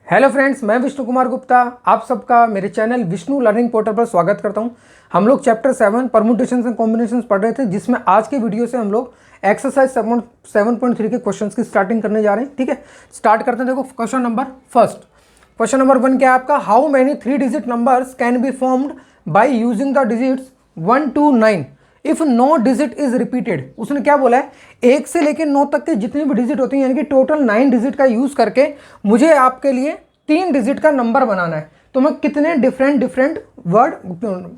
Hello friends, मैं विष्णु कुमार गुप्ता आप सबका मेरे चैनल विष्णु लर्निंग पोर्टल पर स्वागत करता हूं। हम लोग चैप्टर 7 परम्यूटेशंस एंड कॉम्बिनेशंस पढ़ रहे थे, जिसमें आज के वीडियो से हम लोग एक्सरसाइज 7.3 के क्वेश्चंस की स्टार्टिंग करने जा रहे हैं। ठीक है, स्टार्ट करते हैं। देखो question number first, question number 1 क्या है आपका? How many 3 digit numbers can be formed by using the digits 1 to 9 if no digit is repeated. उसने क्या बोला है, 1 से लेकर 9 तक के जितनी भी डिजिट होती हैं, यानी कि टोटल 9 डिजिट का यूज करके मुझे आपके लिए 3 डिजिट का नंबर बनाना है। तो मैं कितने डिफरेंट वर्ड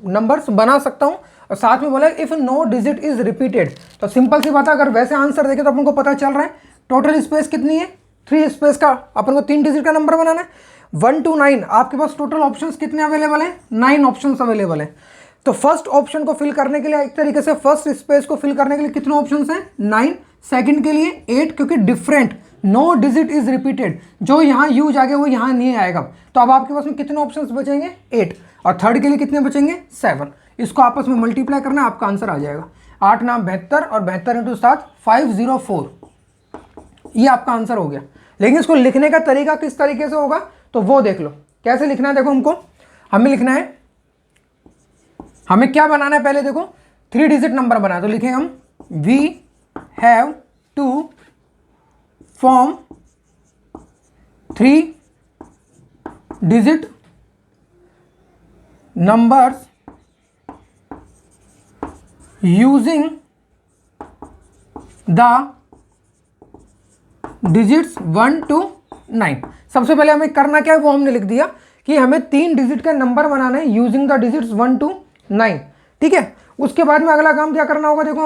नंबर्स बना सकता हूं, और साथ में बोला if no digit is repeated. तो सिंपल सी बात है, अगर वैसे आंसर देखें तो अपन को पता चल रहा है टोटल स्पेस कितनी है, 3 स्पेस का अपन को 3 डिजिट का नंबर बनाना है। 1 to 9 आपके पास टोटल ऑप्शंस कितने अवेलेबल हैं? 9 ऑप्शंस अवेलेबल हैं। तो फर्स्ट ऑप्शन को फिल करने के लिए, एक तरीके से फर्स्ट स्पेस को फिल करने के लिए कितने ऑप्शंस हैं? 9। सेकंड के लिए 8, क्योंकि different no digit is repeated, जो यहाँ यूज आ गया वो यहाँ नहीं आएगा। तो अब आपके पास में कितने ऑप्शंस बचेंगे? 8। और थर्ड के लिए कितने बचेंगे? 7। इसको आपस में मल्टीप्लाई करना, आपका आंसर आ जाएगा 8 9 72 और 72 इंटू 7 504। ये आपका आंसर हो गया। लेकिन इसको लिखने का तरीका किस तरीके से होगा तो वो देख लो। कैसे लिखना है? देखो हमको हमें लिखना है, हमें क्या बनाना है पहले देखो, 3 डिजिट नंबर बनाए। तो लिखेंगे हम we have to form 3 digit numbers using the digits 1 to 9। सबसे पहले हमें करना क्या है वो हमने लिख दिया कि हमें 3 डिजिट का नंबर बनाना है यूजिंग द डिजिट्स 1 to 9। ठीक है, उसके बाद में अगला काम क्या करना होगा? देखो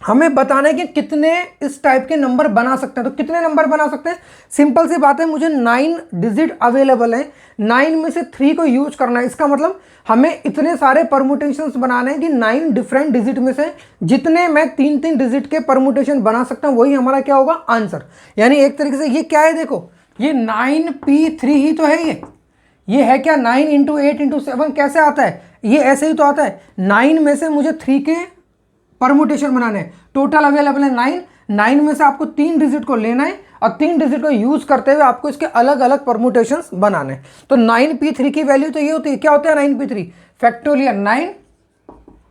हमें बताना है कि कितने इस टाइप के नंबर बना सकते हैं। तो कितने नंबर बना सकते हैं? सिंपल सी बात है, मुझे 9 डिजिट अवेलेबल है, 9 में से 3 को यूज करना है। इसका मतलब हमें इतने सारे परमुटेशंस बनाने हैं कि 9 डिफरेंट डिजिट में से जितने मैं 3 डिजिट के परमुटेशन बना सकता हूं वही हमारा क्या होगा? आंसर। यानी एक तरीके से ये क्या है, देखो ये 9p3 ही तो है। ये है क्या? 9 इंटू 8 इंटू 7 कैसे आता है? ये ऐसे ही तो आता है। 9 में से मुझे 3 के परमुटेशन बनाने हैं। टोटल अवेलेबल है 9। 9 में से आपको 3 डिजिट को लेना है और 3 डिजिट को यूज करते हुए आपको इसके अलग अलग परमुटेशंस बनाने हैं। तो 9p3 की वैल्यू तो ये होती है, क्या होता है 9p3? फैक्टोरियल 9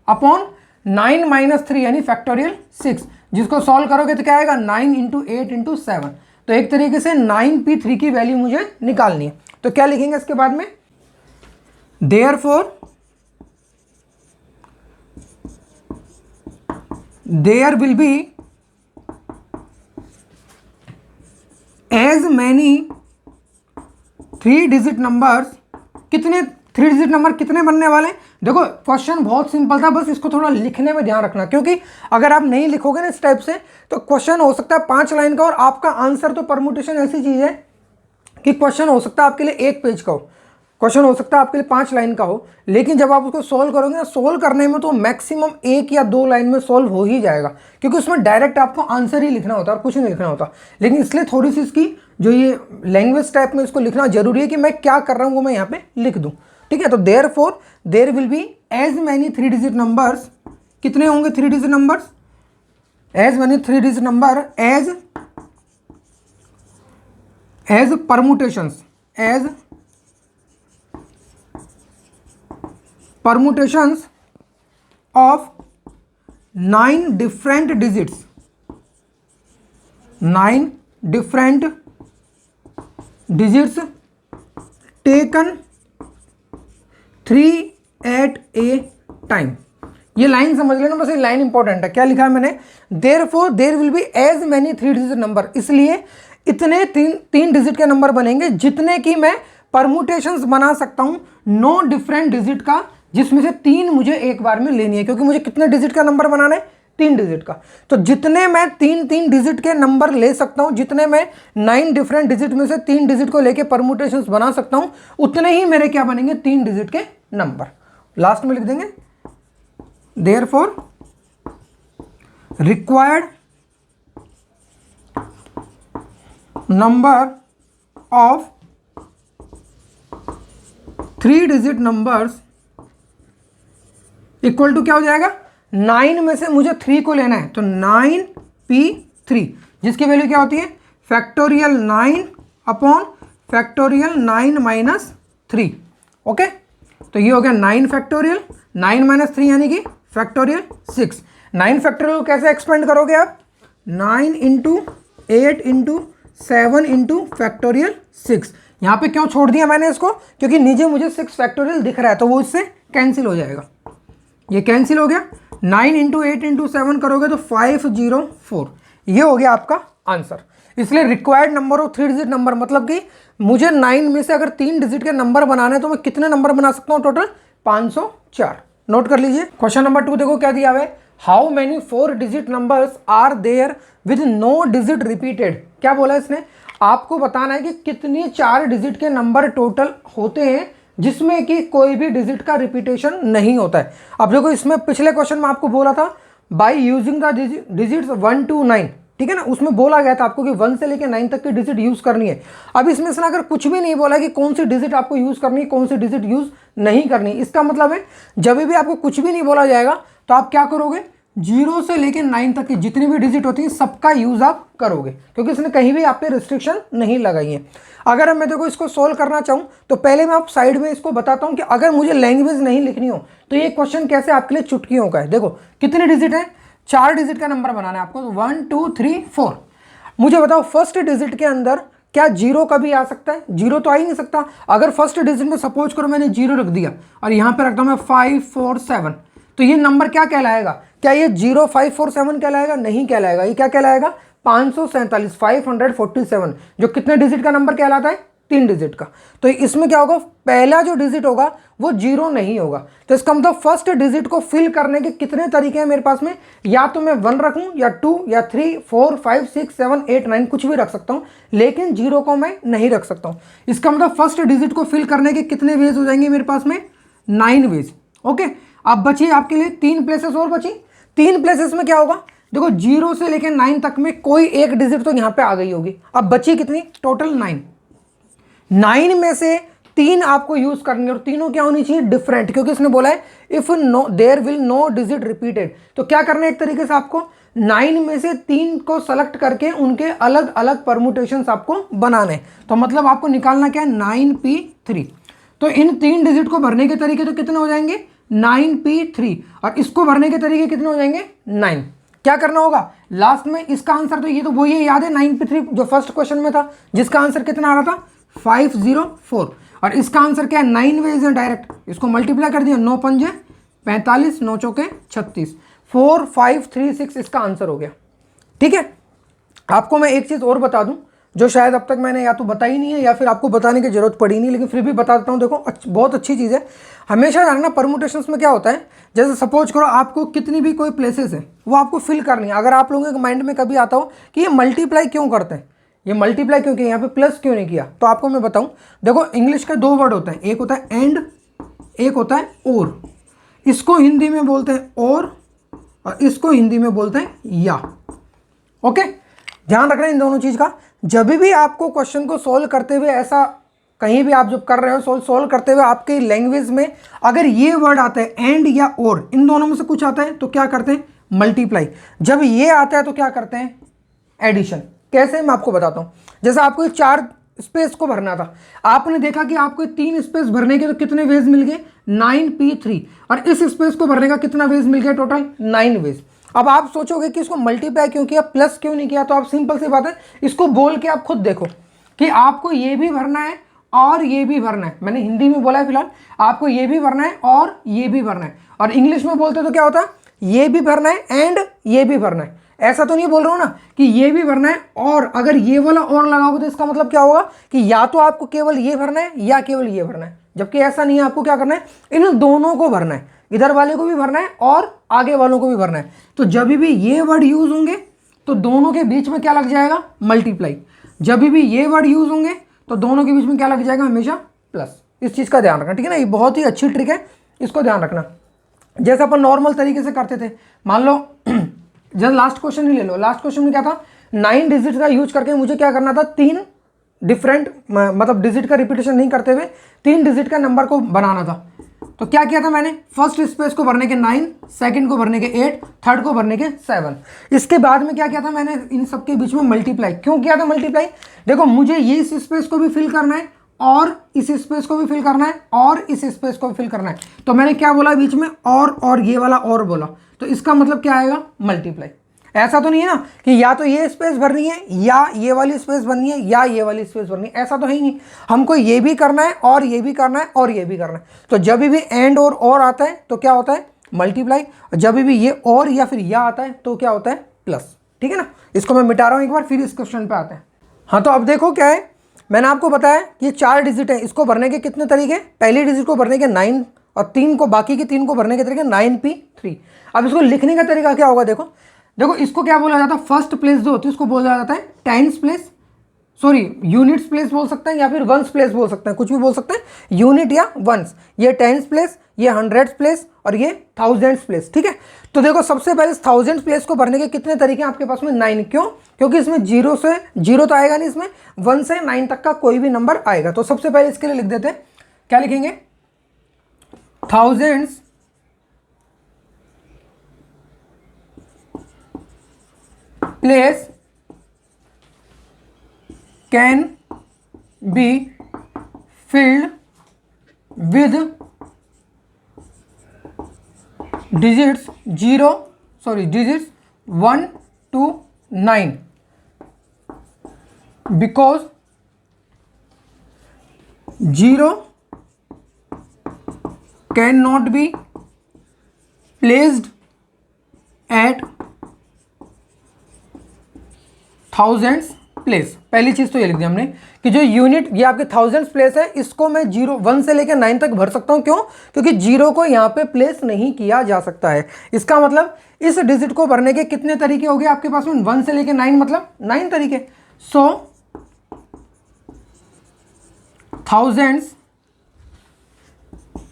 अपॉन 9 माइनस 3 यानी फैक्टोरियल 6। जिसको सॉल्व करोगे तो क्या आएगा? 9 इंटू 8 इंटू 7। तो एक तरीके से 9p3 की वैल्यू मुझे निकालनी है। तो क्या लिखेंगे इसके बाद में? Therefore there will be as many 3 digit numbers. कितने 3 डिजिट नंबर कितने बनने वाले हैं? देखो क्वेश्चन बहुत सिंपल था, बस इसको थोड़ा लिखने में ध्यान रखना, क्योंकि अगर आप नहीं लिखोगे ना इस टाइप से तो क्वेश्चन हो सकता है 5 लाइन का और आपका आंसर, तो परमुटेशन ऐसी चीज है कि क्वेश्चन हो सकता है आपके लिए 1 पेज का हो, क्वेश्चन हो सकता है आपके लिए 5 लाइन का हो, लेकिन जब आप उसको सोल्व करोगे ना, सोल्व करने में तो मैक्सिमम 1 या 2 लाइन में सोल्व हो ही जाएगा, क्योंकि उसमें डायरेक्ट आपको आंसर ही लिखना होता है और कुछ नहीं लिखना होता। लेकिन इसलिए थोड़ी सी इसकी जो ये लैंग्वेज टाइप में इसको लिखना जरूरी है कि मैं क्या कर रहा हूँ वो मैं यहाँ पे लिख दूँ। ठीक है, तो therefore there will be as many 3 digit numbers. कितने होंगे 3 digit numbers? As many 3 digit number as permutations, as permutations of 9 different digits, 9 different digits taken 3 at a time। ये लाइन समझ लेना, बस ये लाइन इंपॉर्टेंट है। क्या लिखा है मैंने? Therefore there will be as many 3 digit number, इसलिए इतने 3 डिजिट के नंबर बनेंगे जितने की मैं परमुटेशंस बना सकता हूं 9 डिफरेंट डिजिट का, जिसमें से 3 मुझे एक बार में लेनी है, क्योंकि मुझे कितने डिजिट का नंबर बनाना है? 3 डिजिट का। तो जितने मैं 3 डिजिट के नंबर ले सकता हूं, जितने मैं 9 डिफरेंट डिजिट में से 3 डिजिट को लेके परमुटेशंस बना सकता हूं, उतने ही मेरे क्या बनेंगे? 3 डिजिट के नंबर। लास्ट में लिख देंगे therefore required number of 3 digit numbers equal to क्या हो जाएगा? 9 में से मुझे 3 को लेना है, तो 9p3 जिसकी वैल्यू क्या होती है? Factorial 9 upon factorial 9 minus 3। Okay, तो ये हो गया 9 फैक्टोरियल, 9 माइनस 3 यानी कि फैक्टोरियल 6। 9 फैक्टोरियल को कैसे एक्सपेंड करोगे आप? 9 इंटू 8 इंटू 7 इंटू फैक्टोरियल 6। यहाँ पे क्यों छोड़ दिया मैंने इसको? क्योंकि नीचे मुझे 6 फैक्टोरियल दिख रहा है, तो वो इससे कैंसिल हो जाएगा। ये कैंसिल हो गया। 9 इंटू 8 इंटू 7 करोगे तो 504। ये हो गया आपका आंसर। इसलिए required number of 3 digit number, मतलब कि मुझे 9 में से अगर 3 डिजिट के नंबर बनाने हैं तो मैं कितने नंबर बना सकता हूँ? टोटल 504। नोट कर लीजिए। क्वेश्चन नंबर 2 देखो क्या दिया हुआ है। How many 4 digit numbers are there with no digit repeated? क्या बोला इसने? आपको बताना है कि कितनी 4 डिजिट के नंबर टोटल होते हैं जिसमें कि कोई भी डिजिट का रिपीटेशन नहीं होता है। अब देखो, इसमें पिछले क्वेश्चन में आपको बोला था bye using the digits 1 to 9, ठीक है ना, उसमें बोला गया था आपको कि 1 से लेकर 9 तक की डिजिट यूज करनी है। अब इसमें से अगर कुछ भी नहीं बोला कि कौन सी डिजिट आपको यूज करनी है, कौन सी डिजिट यूज नहीं करनी, इसका मतलब है जब भी आपको कुछ भी नहीं बोला जाएगा तो आप क्या करोगे? 0 से लेकर 9 तक की जितनी भी डिजिट होती है सबका यूज आप करोगे, क्योंकि इसने कहीं भी आप पे रिस्ट्रिक्शन नहीं लगाई है। अगर मैं देखो इसको सोल्व करना चाहूँ तो पहले मैं आप साइड में इसको बताता हूँ कि अगर मुझे लैंग्वेज नहीं लिखनी हो तो ये क्वेश्चन कैसे आपके लिए चुटकियों का है। देखो कितने डिजिट है? 4 डिजिट का नंबर बनाना है आपको, 1 2 3 4। मुझे बताओ फर्स्ट डिजिट के अंदर क्या 0 कभी आ सकता है? 0 तो आ ही नहीं सकता। अगर फर्स्ट डिजिट में सपोज करो मैंने 0 रख दिया और यहाँ पे रखता हूँ मैं 5 4 7, तो ये नंबर क्या कहलाएगा? क्या ये 0 5 4 7 कहलाएगा? नहीं कहलाएगा। ये क्या कहलाएगा? 547, 547, जो कितने डिजिट का नंबर कहलाता है? 3 डिजिट का। तो इसमें क्या होगा? पहला जो डिजिट होगा वो 0 नहीं होगा। तो इसका मतलब फर्स्ट डिजिट को फिल करने के कितने तरीके हैं मेरे पास में? या तो मैं 1 रखूं या 2 या 3 4 5 6 7 8 9 कुछ भी रख सकता हूं, लेकिन 0 को मैं नहीं रख सकता हूं। इसका मतलब फर्स्ट डिजिट को फिल करने के कितने वेज हो जाएंगे मेरे पास में? 9 वेज। ओके, अब बची आपके लिए 3 प्लेसेस और बची। 3 प्लेसेस में क्या होगा? देखो 0 से लेकर 9 तक में कोई एक डिजिट तो यहां पे आ गई होगी। अब बची कितनी? टोटल 9। 9 में से 3 आपको यूज करनी है और तीनों क्या होनी चाहिए? डिफरेंट, क्योंकि इसने बोला है if no there will no digit repeated. तो क्या करना है? एक तरीके से आपको 9 में से 3 को सेलेक्ट करके उनके अलग अलग परमुटेशंस आपको बनाने। तो मतलब आपको निकालना क्या है? 9p3। तो इन 3 डिजिट को भरने के तरीके तो कितने हो जाएंगे? 9p3। और इसको भरने के तरीके कितने हो जाएंगे? 9। क्या करना होगा लास्ट में? इसका आंसर तो ये तो वही याद है 9p3 जो फर्स्ट क्वेश्चन में था, जिसका आंसर कितना आ रहा था? 504। और इसका आंसर क्या है? 9 वेज है डायरेक्ट। इसको मल्टीप्लाई कर दिया, 9 पंजे 45, 9 चौके 36, 4 5 3 6 इसका आंसर हो गया। ठीक है, आपको मैं एक चीज़ और बता दूं जो शायद अब तक मैंने या तो बताई नहीं है या फिर आपको बताने की जरूरत पड़ी नहीं, लेकिन फिर भी बता देता हूँ। देखो बहुत अच्छी चीज़ है। हमेशा जानना परमुटेशंस में क्या होता है। जैसे सपोज करो आपको कितनी भी कोई प्लेसेस है वो आपको फिल करनी है। अगर आप लोगों के माइंड में कभी आता हो कि ये मल्टीप्लाई क्यों करते हैं, ये मल्टीप्लाई क्यों किया, यहाँ पे प्लस क्यों नहीं किया, तो आपको मैं बताऊँ। देखो इंग्लिश का 2 वर्ड होते हैं, एक होता है एंड, एक होता है और। इसको हिंदी में बोलते हैं और इसको हिंदी में बोलते हैं या। ओके, ध्यान रखना इन दोनों चीज़ का। जब भी आपको क्वेश्चन को सोल्व करते हुए ऐसा कहीं भी आप जब कर रहे हो सोल्व करते हुए आपके लैंग्वेज में अगर ये वर्ड आता है एंड या और, इन दोनों में से कुछ आता है तो क्या करते हैं? मल्टीप्लाई। जब ये आता है तो क्या करते हैं? एडिशन। कैसे? मैं आपको बताता हूँ। जैसे आपको 4 स्पेस को भरना था, आपने देखा कि आपको 3 स्पेस भरने के तो कितने वेज मिल गए? 9p3। और इस स्पेस को भरने का कितना वेज मिल गया? Total 9 ways. अब आप सोचोगे कि इसको मल्टीप्लाई क्यों किया, प्लस क्यों नहीं किया, तो आप सिंपल सी बात है, इसको बोल के आप खुद देखो कि आपको ये भी भरना है और ये भी भरना है। मैंने हिंदी में बोला है फिलहाल, आपको ये भी भरना है और ये भी भरना है। और इंग्लिश में बोलते तो क्या होता है? ये भी भरना है एंड ये भी भरना है। ऐसा तो नहीं बोल रहा हूँ ना कि ये भी भरना है और, अगर ये वाला और लगाओगे तो इसका मतलब क्या होगा कि या तो आपको केवल ये भरना है या केवल ये भरना है। जबकि ऐसा नहीं है, आपको क्या करना है? इन दोनों को भरना है, इधर वाले को भी भरना है और आगे वालों को भी भरना है। तो जब भी ये वर्ड यूज होंगे तो दोनों के बीच में क्या लग जाएगा? मल्टीप्लाई। जब भी ये वर्ड यूज होंगे तो दोनों के बीच में क्या लग जाएगा? हमेशा प्लस। इस चीज़ का ध्यान रखना, ठीक है ना। ये बहुत ही अच्छी ट्रिक है, इसको ध्यान रखना। जैसे अपन नॉर्मल तरीके से करते थे, मान लो जब लास्ट क्वेश्चन ही ले लो। लास्ट क्वेश्चन में क्या था? 9 डिजिट का यूज करके मुझे क्या करना था? 3 डिफरेंट मतलब डिजिट का रिपीटेशन नहीं करते हुए 3 डिजिट का नंबर को बनाना था। तो क्या किया था मैंने, फर्स्ट स्पेस को भरने के 9, सेकंड को भरने के 8, थर्ड को भरने के 7। इसके बाद में क्या किया था मैंने, इन सबके बीच में मल्टीप्लाई। क्यों किया था मल्टीप्लाई, देखो मुझे ये इस स्पेस को भी फिल करना है और इस स्पेस को भी फिल करना है और इस स्पेस को भी फिल करना है। तो मैंने क्या बोला बीच में, और ये वाला और बोला, तो इसका मतलब क्या आएगा, मल्टीप्लाई। ऐसा तो नहीं है ना कि या तो ये स्पेस भरनी है या ये वाली स्पेस भरनी है या ये वाली स्पेस भरनी है, ऐसा तो है ही नहीं। हमको ये भी करना है और ये भी करना है और ये भी करना है। तो जब भी एंड और आता है तो क्या होता है, मल्टीप्लाई। जब भी ये और या फिर या आता है तो क्या होता है, प्लस। ठीक है ना, इसको मैं मिटा रहा हूं एक बार, फिर इस क्वेश्चन पे आते हैं। हाँ, तो अब देखो क्या है, मैंने आपको बताया ये 4 डिजिट है, इसको भरने के कितने तरीके, पहली डिजिट को भरने के 9 और 3 को, बाकी के 3 को भरने के तरीके 9p3। अब इसको लिखने का तरीका क्या होगा, देखो इसको क्या बोला जाता है, फर्स्ट प्लेस जो होती है उसको बोला जाता है tens place, sorry units place बोल सकते हैं या फिर वंस प्लेस बोल सकते हैं, कुछ भी बोल सकते हैं, यूनिट या वंस। ये टेंस प्लेस, ये हंड्रेड्स प्लेस और ये थाउजेंड्स प्लेस। ठीक है, तो देखो सबसे पहले थाउजेंड्स प्लेस को भरने के कितने तरीके हैं आपके पास में, 9। क्यों, क्योंकि इसमें 0 से 0 तो आएगा नहीं, इसमें 1 से 9 तक का कोई भी नंबर आएगा। तो सबसे पहले इसके लिए लिख देते हैं, क्या लिखेंगे, thousands place can be filled with digits 1 to 9 because 0 cannot be placed at thousands place. पहली चीज तो ये लिख दी हमने कि जो यूनिट ये आपके थाउजेंड्स प्लेस है, इसको मैं 1 से लेकर 9 तक भर सकता हूं। क्यों, क्योंकि 0 को यहां पे प्लेस नहीं किया जा सकता है। इसका मतलब इस डिजिट को भरने के कितने तरीके हो गए आपके पास में, 1 से लेकर 9, मतलब 9 तरीके। So thousands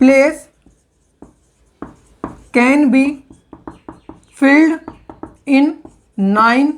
place can be filled in 9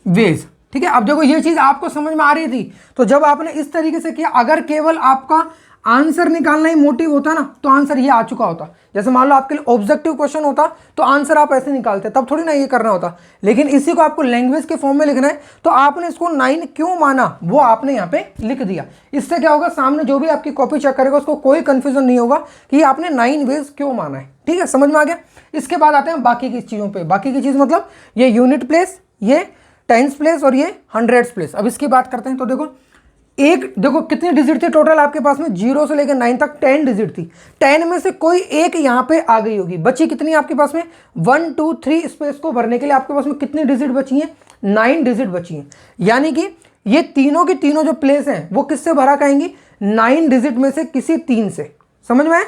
ways. ठीक है, अब देखो ये चीज आपको समझ में आ रही थी, तो जब आपने इस तरीके से किया, अगर केवल आपका आंसर निकालना ही मोटिव होता ना तो आंसर ये आ चुका होता। जैसे मान लो आपके लिए ऑब्जेक्टिव क्वेश्चन होता तो आंसर आप ऐसे निकालते, तब थोड़ी ना ये करना होता। लेकिन इसी को आपको लैंग्वेज के फॉर्म में लिखना है, तो आपने इसको 9 क्यों माना वो आपने यहाँ पे लिख दिया। इससे क्या होगा, सामने जो भी आपकी कॉपी चेक करेगा उसको कोई कंफ्यूजन नहीं होगा कि आपने 9 वेज क्यों माना है। ठीक है, समझ में आ गया। इसके बाद आते हैं बाकी की चीज़ों पर। बाकी की चीज़ मतलब ये यूनिट प्लेस, ये टेंस प्लेस और ये हंड्रेड्स प्लेस। अब इसकी बात करते हैं। तो देखो कितनी डिजिट थी टोटल आपके पास में, 0 से लेकर 9 तक 10 डिजिट थी। 10 में से कोई एक यहाँ पे आ गई होगी, बची कितनी आपके पास में, 1 2 3 स्पेस को भरने के लिए आपके पास में कितनी डिजिट बची हैं, 9 डिजिट बची हैं। यानी कि ये तीनों की तीनों जो प्लेस हैं वो किससे भरा कहेंगी, 9 डिजिट में से किसी 3 से। समझ में आए,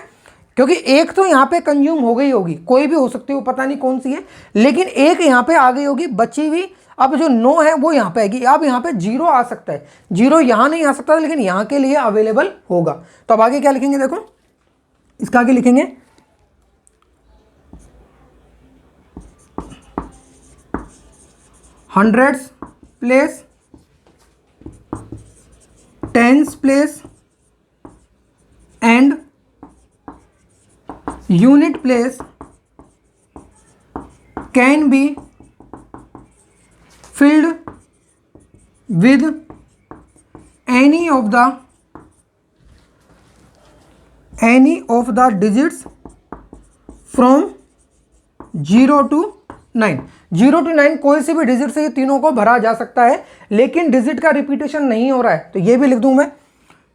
क्योंकि एक तो यहाँ पे कंज्यूम हो गई होगी, कोई भी हो सकती है, वो पता नहीं कौन सी है, लेकिन एक यहाँ पे आ गई होगी बची हुई। अब जो 9 है वो यहाँ पे आएगी। अब यहाँ पे 0 आ सकता है, 0 यहाँ नहीं आ सकता, लेकिन यहाँ के लिए अवेलेबल होगा। तो अब आगे क्या लिखेंगे, देखो इसका आगे लिखेंगे hundreds place, tens place and unit place can B filled with any of the digits from 0 to 9। 0 to 9 कोई से भी डिजिट से ये तीनों को भरा जा सकता है, लेकिन डिजिट का रिपीटेशन नहीं हो रहा है। तो ये भी लिख दूं मैं,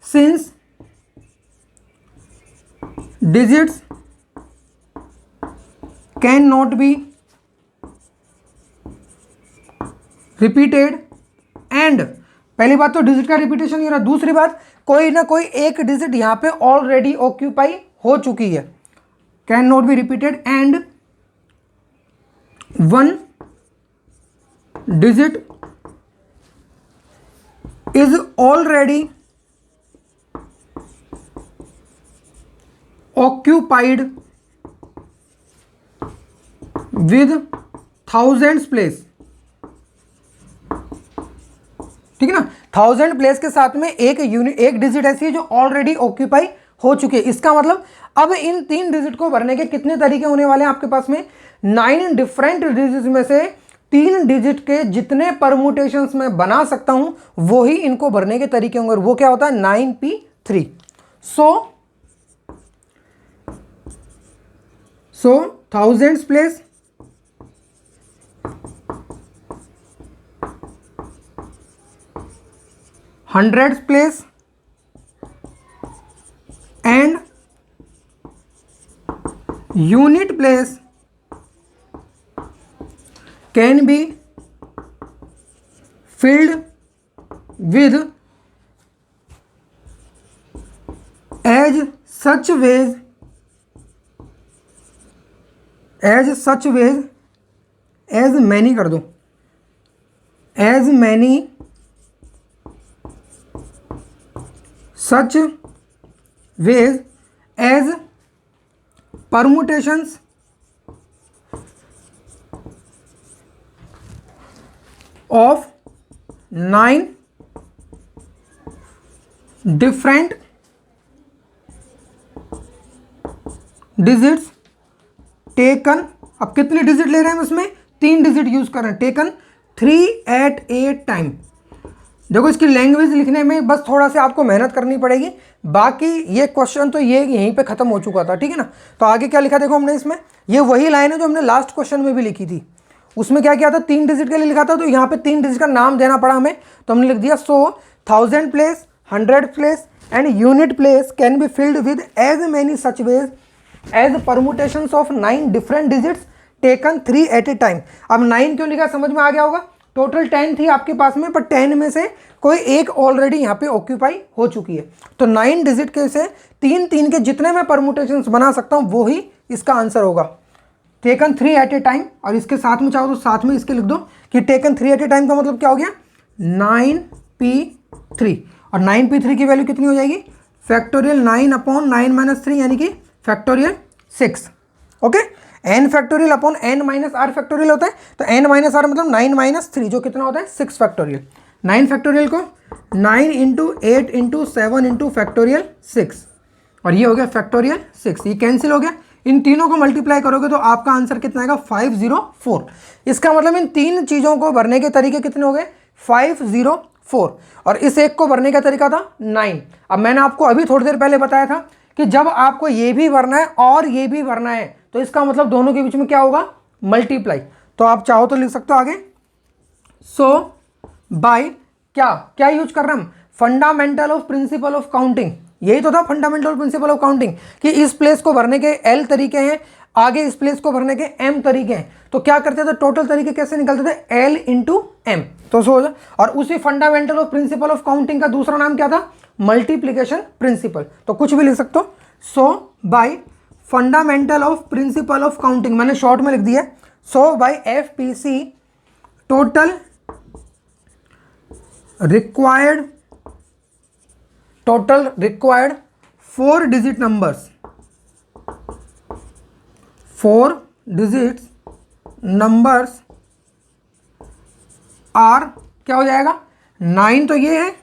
since digits can not be repeated and, पहली बात तो डिजिट का रिपीटेशन नहीं हो रहा। दूसरी बात, कोई ना कोई एक डिजिट यहां पे ऑलरेडी ऑक्यूपाई हो चुकी है, can not be repeated and 1 digit is already occupied with thousands place. ठीक है ना, 1000 प्लेस के साथ में एक डिजिट ऐसी है जो ऑलरेडी ऑक्यूपाई हो चुकी है। इसका मतलब अब इन 3 डिजिट को भरने के कितने तरीके होने वाले हैं आपके पास में? 9 डिफरेंट डिजिट में से 3 डिजिट के जितने परमुटेशंस मैं बना सकता हूं वो ही इनको भरने के तरीके होंगे। और वो क्या होता है? 9p3। So thousands place, hundreds place and unit place can be filled with as such ways as many कर दो, as many such ways as permutations of 9 different digits taken. अब कितने डिजिट ले रहे हैं हम इसमें? 3 डिजिट यूज कर रहे हैं। Taken 3 at a time. देखो इसकी लैंग्वेज लिखने में बस थोड़ा सा आपको मेहनत करनी पड़ेगी, बाकी ये क्वेश्चन तो ये यहीं पे खत्म हो चुका था, ठीक है ना। तो आगे क्या लिखा देखो हमने इसमें, ये वही लाइन है जो हमने लास्ट क्वेश्चन में भी लिखी थी। उसमें क्या किया था? 3 डिजिट के लिए लिखा था, तो यहाँ पे 3 डिजिट का नाम देना पड़ा हमें, तो हमने लिख दिया so 1000 place, 100 place and unit place can be filled with as many such ways as permutations of 9 different digits taken 3 at a time. अब 9 क्यों लिखा समझ में आ गया होगा। टोटल 10 थी आपके पास में, पर 10 में से कोई एक ऑलरेडी यहाँ पे ऑक्यूपाई हो चुकी है। तो 9 डिजिट के से 3 के जितने मैं परमुटेशंस बना सकता हूँ वो ही इसका आंसर होगा। टेकन 3 at a टाइम, और इसके साथ में चाहो तो साथ में इसके लिख दो कि टेकन 3 at a टाइम का मतलब क्या हो गया? 9p3। और 9p3 की वैल्यू कितनी हो जाएगी? फैक्टोरियल 9 अपॉन 9 माइनस 3 यानी कि factorial 6। Okay, n factorial upon n minus r factorial होता है, तो n माइनस आर मतलब 9 माइनस 3 जो कितना होता है? 6 फैक्टोरियल। 9 फैक्टोरियल को 9 इंटू 8 इंटू 7 इंटू फैक्टोरियल 6, और ये हो गया फैक्टोरियल 6। ये कैंसिल हो गया, इन तीनों को मल्टीप्लाई करोगे तो आपका आंसर कितना आएगा? 504। इसका मतलब इन 3 चीज़ों को भरने के तरीके कितने हो गए? 504। और इस एक को भरने का तरीका था 9। अब मैंने आपको अभी थोड़ी देर पहले बताया था कि जब आपको ये भी भरना है और ये भी भरना है तो इसका मतलब दोनों के बीच में क्या होगा? मल्टीप्लाई। तो आप चाहो तो लिख सकते हो आगे, सो बाय क्या यूज कर रहे हैं हम? Fundamental of principle of counting. यही तो था फंडामेंटल प्रिंसिपल ऑफ काउंटिंग कि इस प्लेस को भरने के L तरीके हैं, आगे इस प्लेस को भरने के M तरीके हैं। तो क्या करते थे? टोटल तरीके कैसे निकलते थे? L into M। तो सो, और उसी fundamental of principle of counting का दूसरा नाम क्या था? Multiplication principle. तो कुछ भी लिख सकते हो। So by fundamental of principle of counting, मैंने शॉर्ट में लिख दिया। So by FPC total required 4 digit numbers, 4 digits numbers are क्या हो जाएगा? 9 तो ये है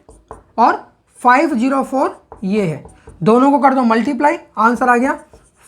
और 504 ये है, दोनों को कर दो मल्टीप्लाई, आंसर आ गया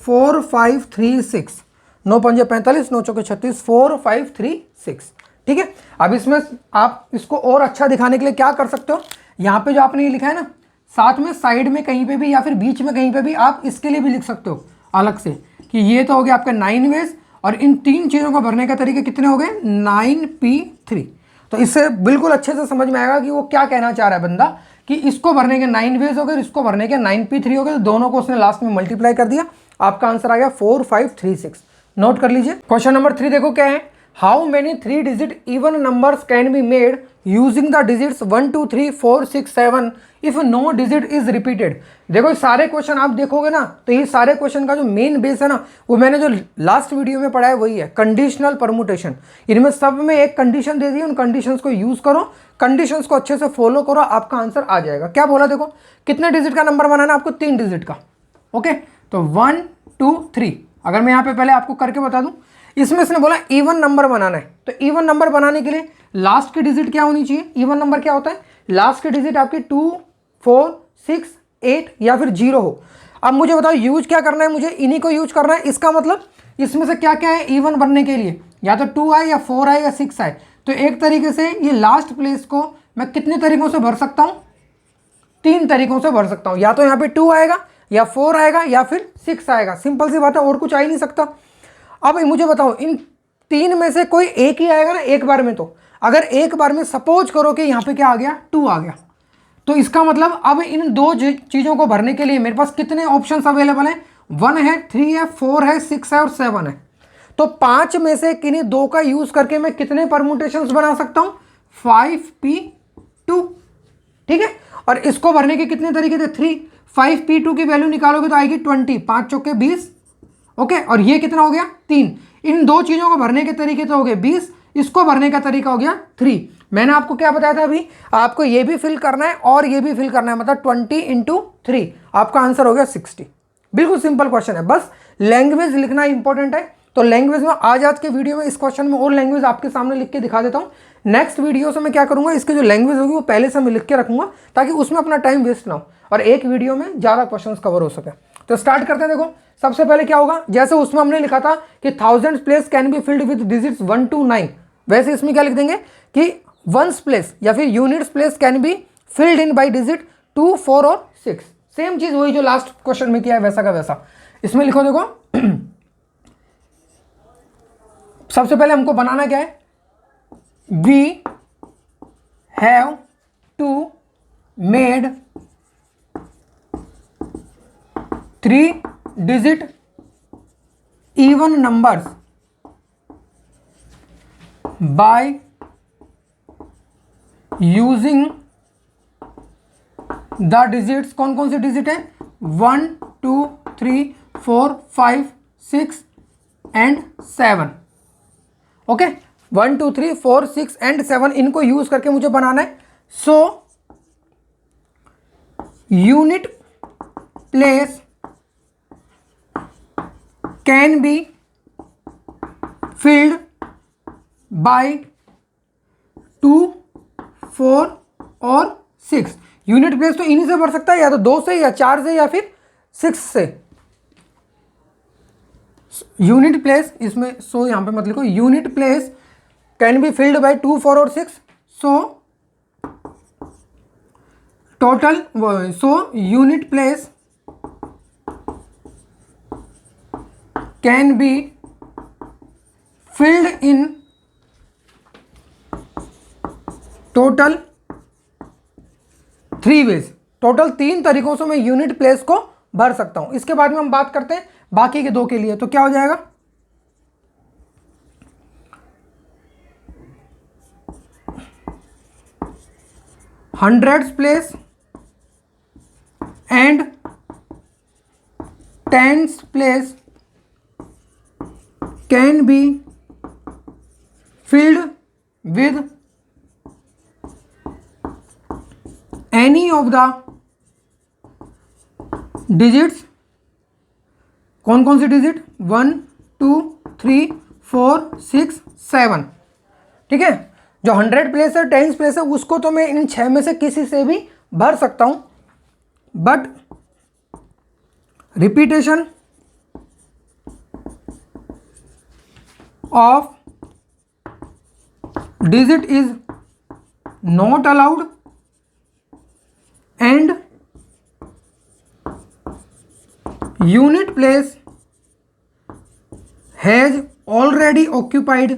4536। 9 पंजे 45, 9 चौके 36, 4536। ठीक है। अब इसमें आप इसको और अच्छा दिखाने के लिए क्या कर सकते हो? यहाँ पे जो आपने ये लिखा है ना, साथ में साइड में कहीं पे भी या फिर बीच में कहीं पे भी आप इसके लिए भी लिख सकते हो अलग से कि ये तो हो गया आपका 9 वेज, और इन 3 चीज़ों को भरने का तरीके कितने हो गए? 9p3। तो इससे बिल्कुल अच्छे से समझ में आएगा कि वो क्या कहना चाह रहा है बंदा, कि इसको भरने के 9 वेज हो गए, इसको भरने के 9p3 हो गए, तो दोनों को उसने लास्ट में मल्टीप्लाई कर दिया, आपका आंसर आ गया 4536। नोट कर लीजिए। क्वेश्चन नंबर 3 देखो क्या है। How many 3 digit even numbers can be made using the digits 1 2 3 4 6 7 if no digit is repeated. देखो सारे क्वेश्चन आप देखोगे ना, तो ये सारे क्वेश्चन का जो मेन बेस है ना, वो मैंने जो लास्ट वीडियो में पढ़ा है वही है, कंडीशनल परमुटेशन। इनमें सब में एक कंडीशन दे दी, उन कंडीशंस को यूज करो, कंडीशंस को अच्छे से फॉलो करो, आपका आंसर आ जाएगा। क्या बोला देखो, कितने डिजिट का नंबर बनाना आपको? 3 डिजिट का। ओके, तो 1 2 3। अगर मैं यहाँ पे पहले आपको करके बता दूं, इसमें इसने बोला इवन नंबर बनाना है, तो इवन नंबर बनाने के लिए लास्ट की डिजिट क्या होनी चाहिए? इवन नंबर क्या होता है? लास्ट की डिजिट आपकी 2 4 6 8 या फिर 0 हो। अब मुझे बताओ यूज क्या करना है, मुझे इन्हीं को यूज करना है। इसका मतलब इसमें से क्या क्या है इवन बनने के लिए, या तो 2 आए या 4 आए या 6 आए। तो एक तरीके से ये लास्ट प्लेस को मैं कितने तरीकों से भर सकता हूँ, 3 तरीकों से भर सकता हूँ। या तो यहाँ पे 2 आएगा या 4 आएगा या फिर 6 आएगा, सिंपल सी बात है, और कुछ आ ही नहीं सकता। अब मुझे बताओ इन 3 में से कोई एक ही आएगा ना एक बार में। तो अगर एक बार में सपोज करो कि यहाँ पे क्या आ गया, 2 आ गया, तो इसका मतलब अब इन 2 चीज़ों को भरने के लिए मेरे पास कितने ऑप्शंस अवेलेबल हैं, 1 है, 3 है, 4 है, 6 है और 7 है। तो 5 में से किन्हीं 2 का यूज करके मैं कितने परमुटेशंस बना सकता हूं, 5p2। ठीक है, और इसको भरने के कितने तरीके थे, 3। 5p2 की वैल्यू निकालोगे तो आएगी 20, 5 चौके 20। ओके, और ये कितना हो गया, 3। इन 2 चीजों को भरने के तरीके तो हो गए 20, इसको भरने का तरीका हो गया 3। मैंने आपको क्या बताया था अभी, आपको ये भी फिल करना है और ये भी फिल करना है, मतलब 20 × 3, आपका आंसर हो गया 60। बिल्कुल सिंपल क्वेश्चन है, बस लैंग्वेज लिखना इंपॉर्टेंट है। तो लैंग्वेज में आज के वीडियो में इस क्वेश्चन में और लैंग्वेज आपके सामने लिख के दिखा देता हूँ। नेक्स्ट वीडियो से मैं क्या करूंगा, इसकी जो लैंग्वेज होगी वो पहले से मैं लिख के रखूंगा ताकि उसमें अपना टाइम वेस्ट ना हो और एक वीडियो में ज़्यादा क्वेश्चन कवर हो सके। तो स्टार्ट करते हैं। देखो सबसे पहले क्या होगा, जैसे उसमें हमने लिखा था कि 1000 place can be filled with digits 1 to 9, वैसे इसमें क्या लिख देंगे कि वंस प्लेस या फिर units place can be filled in by digit 2, 4 और 6। सेम चीज वही जो लास्ट क्वेश्चन में किया है वैसा का वैसा इसमें लिखो। देखो सबसे पहले हमको बनाना क्या है, we have to made 3 digit even numbers by using the digits, कौन कौन से डिजिट है, 1, 2, 3, 4, 5, 6 एंड 7। ओके, 1, 2, 3, 4, 6 एंड 7 इनको यूज करके मुझे बनाना है। सो unit place can be filled by 2, 4 और 6। यूनिट प्लेस तो इन्हीं से भर सकता है, या तो 2 से या 4 से या फिर 6 से। यूनिट प्लेस इसमें सो यहां पे मत लिखो, unit place can be filled by 2, 4 और 6। So total, so unit place can be filled in total 3 ways. Total 3 तरीकों से मैं यूनिट प्लेस को भर सकता हूं। इसके बाद में हम बात करते हैं बाकी के 2 के लिए। तो क्या हो जाएगा, hundreds place and tens place can be filled with any of the digits, कौन कौन सी डिजिट, 1, 2, 3, 4, 6, 7। ठीक है, जो 100 प्लेस है, 10 प्लेस है, उसको तो मैं इन 6 में से किसी से भी भर सकता हूं, but repetition of digit is not allowed and unit place has already occupied.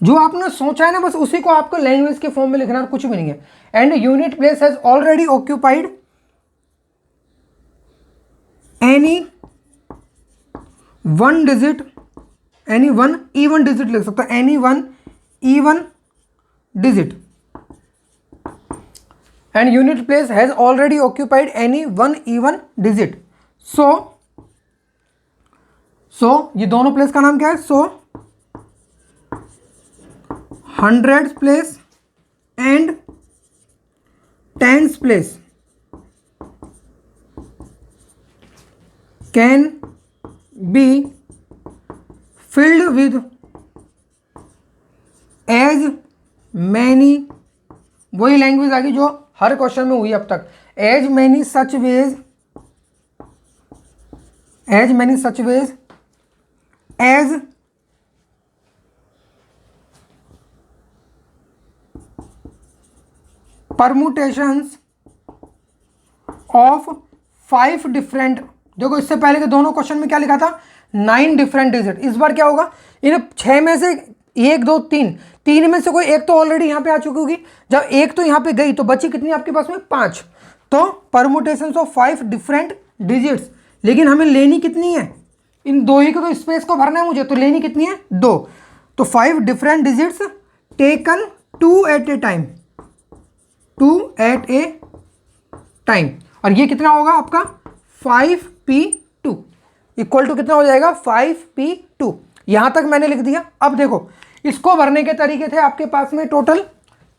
जो आपने सोचा है ना बस उसी को आपको लैंग्वेज के फॉर्म में लिखना है, कुछ भी नहीं है। And unit place has already occupied any 1 digit, any 1 even digit लिख सकता है, any 1 even digit, and unit place has already occupied any 1 even digit. So ये दोनों प्लेस का नाम क्या है, so hundreds place and tens place can be filled with as many, वही लैंग्वेज आ गई जो हर क्वेश्चन में हुई अब तक, as many such ways as permutations of 5 different, देखो इससे पहले के दोनों क्वेश्चन में क्या लिखा था 9 डिफरेंट डिजिट। इस बार क्या होगा, इन 6 में से 1 2 3 में से कोई एक तो ऑलरेडी यहाँ पे आ चुकी होगी। जब एक तो यहाँ पे गई तो बची कितनी आपके पास में 5। तो परमुटेशंस ऑफ 5 डिफरेंट डिजिट्स, लेकिन हमें लेनी कितनी है, इन 2 ही को तो स्पेस को भरना है मुझे, तो लेनी कितनी है 2। तो 5 different digits taken 2 at a time, और ये कितना होगा आपका 5p2 इक्वल टू कितना हो जाएगा 5p2। यहां तक मैंने लिख दिया। अब देखो इसको भरने के तरीके थे आपके पास में टोटल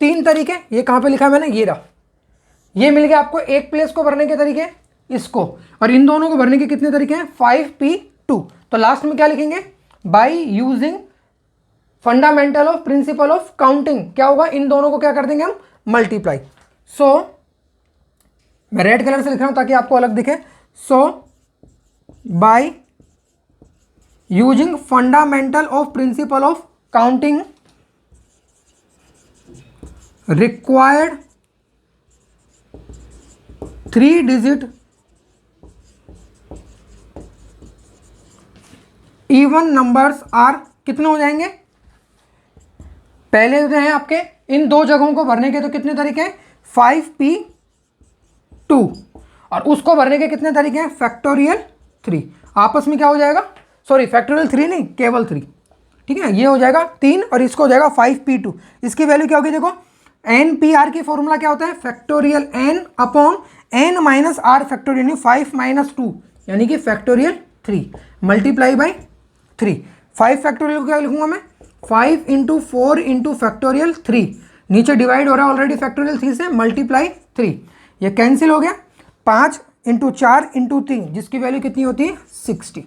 3 तरीके। ये कहां पे लिखा है मैंने, ये रहा, ये मिल गया आपको एक प्लेस को भरने के तरीके इसको, और इन दोनों को भरने के कितने तरीके हैं 5p2। तो लास्ट में क्या लिखेंगे, bye using fundamental of principle of counting, क्या होगा इन दोनों को क्या कर देंगे हम मल्टीप्लाई। सो मैं रेड कलर से लिख रहा हूं ताकि आपको अलग दिखे। So by using fundamental of principle of counting required 3 digit even numbers are, कितने हो जाएंगे, पहले जो हैं आपके इन 2 जगहों को भरने के तो कितने तरीके हैं 5p2, और उसको भरने के कितने तरीके हैं फैक्टोरियल 3। आपस में क्या हो जाएगा, सॉरी फैक्टोरियल 3 नहीं केवल 3, ठीक है, ये हो जाएगा 3 और इसको हो जाएगा 5p2। इसकी वैल्यू क्या होगी, देखो NPR की फॉर्मूला क्या होता है factorial n upon n minus r factorial, यानी 5 माइनस 2 यानी कि फैक्टोरियल 3 मल्टीप्लाई बाई 3। 5 फैक्टोरियल को क्या लिखूंगा मैं 5 इंटू 4 इंटू फैक्टोरियल 3, नीचे डिवाइड हो रहा है ऑलरेडी फैक्टोरियल 3 से, मल्टीप्लाई 3, ये कैंसिल हो गया 5 इंटू 4 इंटू 3 जिसकी वैल्यू कितनी होती है 60।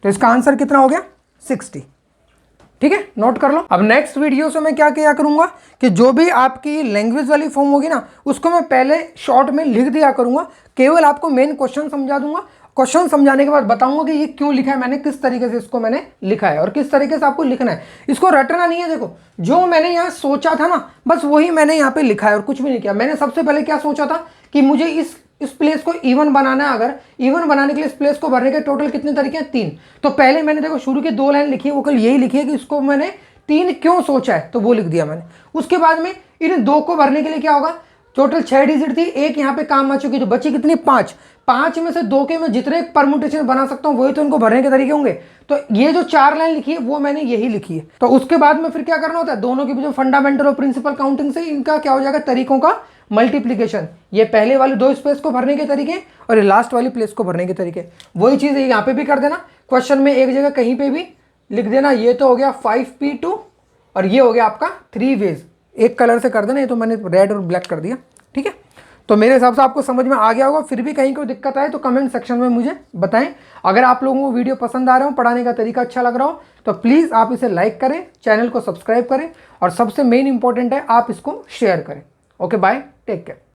तो इसका आंसर कितना हो गया 60, ठीक है, नोट कर लो। अब नेक्स्ट वीडियो से मैं क्या किया करूंगा कि जो भी आपकी लैंग्वेज वाली फॉर्म होगी ना उसको मैं पहले शॉर्ट में लिख दिया करूंगा, केवल आपको मेन क्वेश्चन समझा दूंगा। क्वेश्चन समझाने के बाद बताऊंगा कि ये क्यों लिखा है मैंने, किस तरीके से इसको मैंने लिखा है और किस तरीके से आपको लिखना है। इसको रटना नहीं है, देखो जो मैंने यहाँ सोचा था ना बस वही मैंने यहाँ पे लिखा है और कुछ भी नहीं किया। मैंने सबसे पहले क्या सोचा था कि मुझे इस प्लेस को इवन बनाना है, अगर इवन बनाने के लिए इस प्लेस को भरने के टोटल कितने तरीके हैं 3। तो पहले मैंने देखो शुरू की 2 लाइन लिखी है, वो कल यही लिखी है कि इसको मैंने 3 क्यों सोचा है तो वो लिख दिया मैंने। उसके बाद में इन 2 को भरने के लिए क्या होगा, टोटल 6 डिजिट थी, एक यहाँ पे काम आ चुकी तो बची कितनी 5 में से 2 के मैं जितने परमुटेशन बना सकता हूँ वही तो इनको भरने के तरीके होंगे। तो ये जो 4 लाइन लिखी है वो मैंने यही लिखी है। तो उसके बाद में फिर क्या करना होता है, दोनों के जो फंडामेंटल और प्रिंसिपल काउंटिंग से इनका क्या हो जाएगा तरीकों का मल्टीप्लीकेशन। ये पहले वाले 2 स्पेस को भरने के तरीके और ये लास्ट वाली प्लेस को भरने के तरीके, वही चीज़ यहाँ पे भी कर देना। क्वेश्चन में एक जगह कहीं पे भी लिख देना, ये तो हो गया 5p2 और ये हो गया आपका 3 वेज। एक कलर से कर देना, ये तो मैंने रेड और ब्लैक कर दिया, ठीक है। तो मेरे हिसाब से आपको समझ में आ गया होगा। फिर भी कहीं कोई दिक्कत आए तो कमेंट सेक्शन में मुझे बताएं। अगर आप लोगों को वीडियो पसंद आ रहा हो, पढ़ाने का तरीका अच्छा लग रहा हो तो प्लीज़ आप इसे लाइक करें, चैनल को सब्सक्राइब करें और सबसे मेन इंपॉर्टेंट है आप इसको शेयर करें। Okay bye, take care.